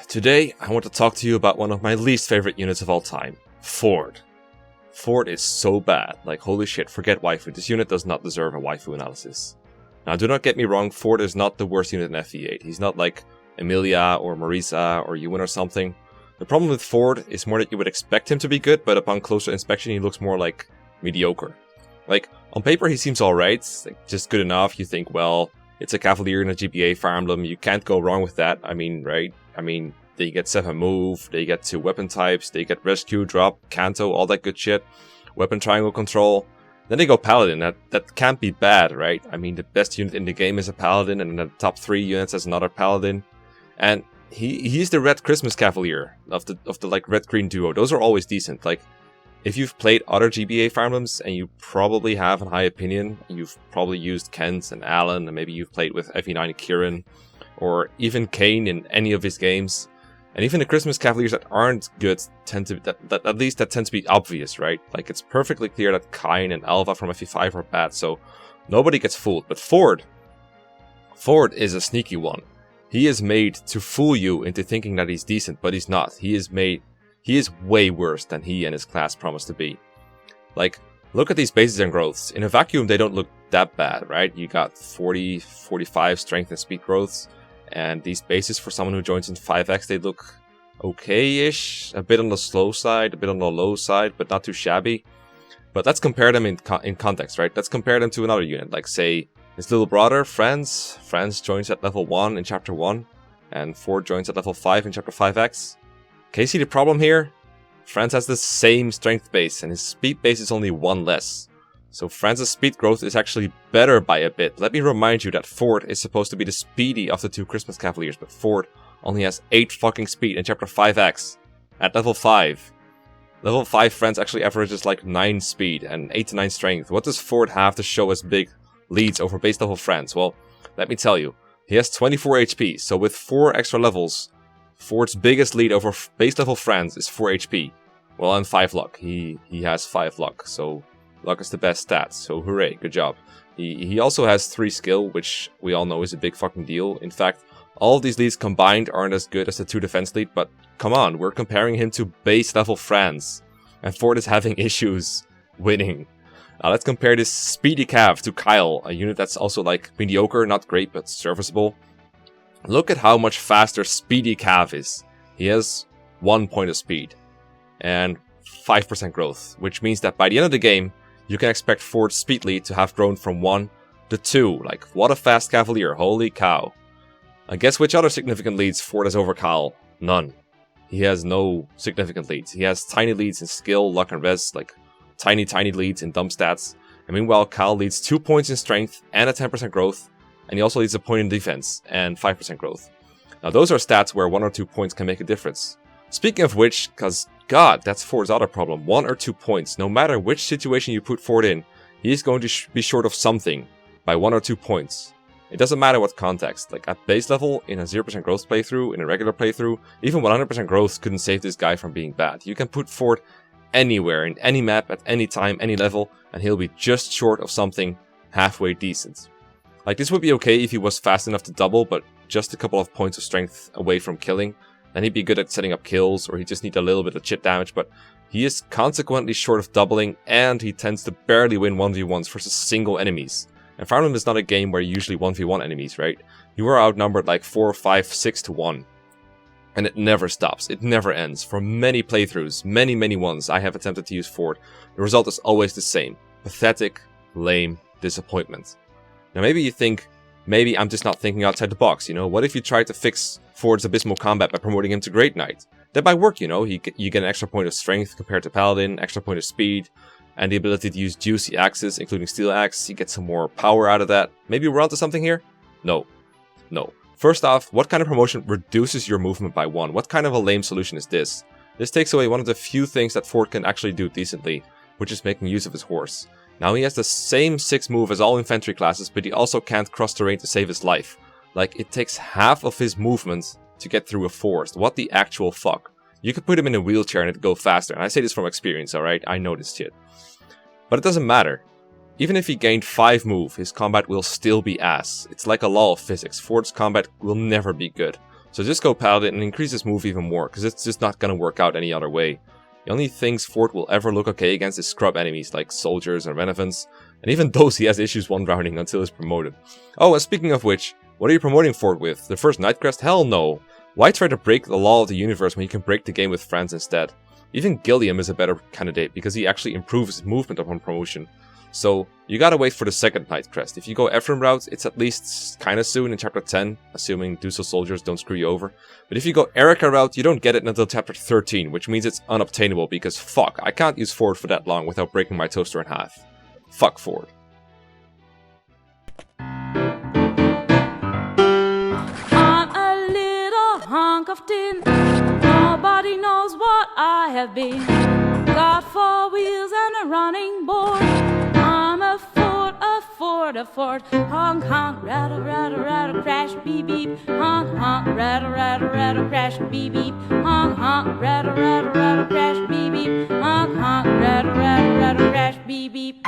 Today, I want to talk to you about one of my least favorite units of all time, Forde. Forde is so bad, like holy shit, forget waifu, this unit does not deserve a waifu analysis. Now do not get me wrong, Forde is not the worst unit in FE8, he's not like Emilia or Marisa or Yuan or something. The problem with Forde is more that you would expect him to be good, but upon closer inspection he looks more like mediocre. Like, on paper he seems alright, like, just good enough, you think, well, it's a Cavalier in a GBA Fire Emblem, you can't go wrong with that, I mean, right? I mean, they get 7 move, they get 2 weapon types, they get rescue, drop, canto, all that good shit. Weapon triangle control. Then they go Paladin, that can't be bad, right? I mean, the best unit in the game is a Paladin, and in the top 3 units has another Paladin. And he's the Red Christmas Cavalier of the like red-green duo. Those are always decent. Like, if you've played other GBA Fire Emblems, and you probably have a high opinion, you've probably used Kent and Alan, and maybe you've played with FE9 Kieran, or even Kane in any of his games. And even the Christmas Cavaliers that aren't good tend to at least that tends to be obvious, right? Like, it's perfectly clear that Kain and Alva from FE5 are bad, so nobody gets fooled. But Forde is a sneaky one. He is made to fool you into thinking that he's decent, but he's not. He is way worse than he and his class promise to be. Like, look at these bases and growths. In a vacuum, they don't look that bad, right? You got 40, 45 strength and speed growths. And these bases, for someone who joins in 5x, they look okay-ish. A bit on the slow side, a bit on the low side, but not too shabby. But let's compare them in context, right? Let's compare them to another unit. Like, say, his little brother, Franz. Franz joins at level 1 in Chapter 1. And Forde joins at level 5 in Chapter 5x. Can you see the problem here? Franz has the same strength base, and his speed base is only 1 less. So Franz's speed growth is actually better by a bit. Let me remind you that Forde is supposed to be the speedy of the 2 Christmas Cavaliers, but Forde only has 8 fucking speed in Chapter 5x. At level 5. Level 5 Franz actually averages like 9 speed and 8 to 9 strength. What does Forde have to show as big leads over base level Franz? Well, let me tell you. He has 24 HP, so with 4 extra levels, Forde's biggest lead over base level Franz is 4 HP. Well, and 5 luck. He has 5 luck, so luck is the best stat, so hooray, good job. He also has 3 skill, which we all know is a big fucking deal. In fact, all of these leads combined aren't as good as the 2 defense lead, but come on, we're comparing him to base level Franz, and Forde is having issues winning. Let's compare this speedy Cav to Kyle, a unit that's also like mediocre, not great, but serviceable. Look at how much faster speedy Cav is. He has 1 point of speed, and 5% growth, which means that by the end of the game, you can expect Forde's speed lead to have grown from 1 to 2. Like, what a fast Cavalier, holy cow. I guess which other significant leads Forde has over Kyle? None. He has no significant leads. He has tiny leads in skill, luck, and res, like tiny leads in dumb stats. And meanwhile, Kyle leads 2 points in strength and a 10% growth, and he also leads a point in defense and 5% growth. Now those are stats where 1 or 2 points can make a difference. Speaking of which, because God, that's Forde's other problem. 1 or 2 points. No matter which situation you put Forde in, he is going to be short of something by 1 or 2 points. It doesn't matter what context. Like, at base level, in a 0% growth playthrough, in a regular playthrough, even 100% growth couldn't save this guy from being bad. You can put Forde anywhere, in any map, at any time, any level, and he'll be just short of something halfway decent. Like, this would be okay if he was fast enough to double, but just a couple of points of strength away from killing. Then he'd be good at setting up kills, or he'd just need a little bit of chip damage, but he is consequently short of doubling, and he tends to barely win 1v1s versus single enemies. And Fire Emblem is not a game where you usually 1v1 enemies, right? You are outnumbered like 4, 5, 6 to 1. And it never stops, it never ends. For many playthroughs, many ones I have attempted to use Forde, the result is always the same. Pathetic, lame disappointment. Now maybe you think, maybe I'm just not thinking outside the box, you know? What if you try to fix Forde's abysmal combat by promoting him to Great Knight? That might work, you know? You get an extra point of strength compared to Paladin, extra point of speed, and the ability to use juicy axes, including Steel Axe. You get some more power out of that. Maybe we're onto something here? No. First off, what kind of promotion reduces your movement by 1? What kind of a lame solution is this? This takes away one of the few things that Forde can actually do decently, which is making use of his horse. Now he has the same 6 move as all infantry classes, but he also can't cross terrain to save his life. Like, it takes half of his movement to get through a forest. What the actual fuck? You could put him in a wheelchair and it'd go faster, and I say this from experience, alright? I know this shit. But it doesn't matter. Even if he gained 5 move, his combat will still be ass. It's like a law of physics. Forde's combat will never be good. So just go Paladin and increase his move even more, because it's just not gonna work out any other way. The only things Forde will ever look okay against is scrub enemies like soldiers or Renevants, and even those he has issues one-rounding until he's promoted. Oh, and speaking of which, what are you promoting Forde with? The first Nightcrest? Hell no! Why try to break the law of the universe when you can break the game with friends instead? Even Gilliam is a better candidate because he actually improves his movement upon promotion. So, you gotta wait for the second Nightcrest. If you go Ephraim route, it's at least kinda soon in chapter 10, assuming Dussel soldiers don't screw you over. But if you go Erica route, you don't get it until chapter 13, which means it's unobtainable because fuck, I can't use Forde for that long without breaking my toaster in half. Fuck Forde. I'm a little hunk of tin. Nobody knows what I have been. Got 4 wheels and a running board. I'm a Forde. Honk, honk, rattle, rattle, rattle, crash, beep, beep. Honk, honk, rattle, rattle, rattle, crash, beep, beep. Honk, honk, rattle, rattle, rattle, crash, beep, beep. Honk, honk, rattle, rattle, rattle, crash, beep, beep.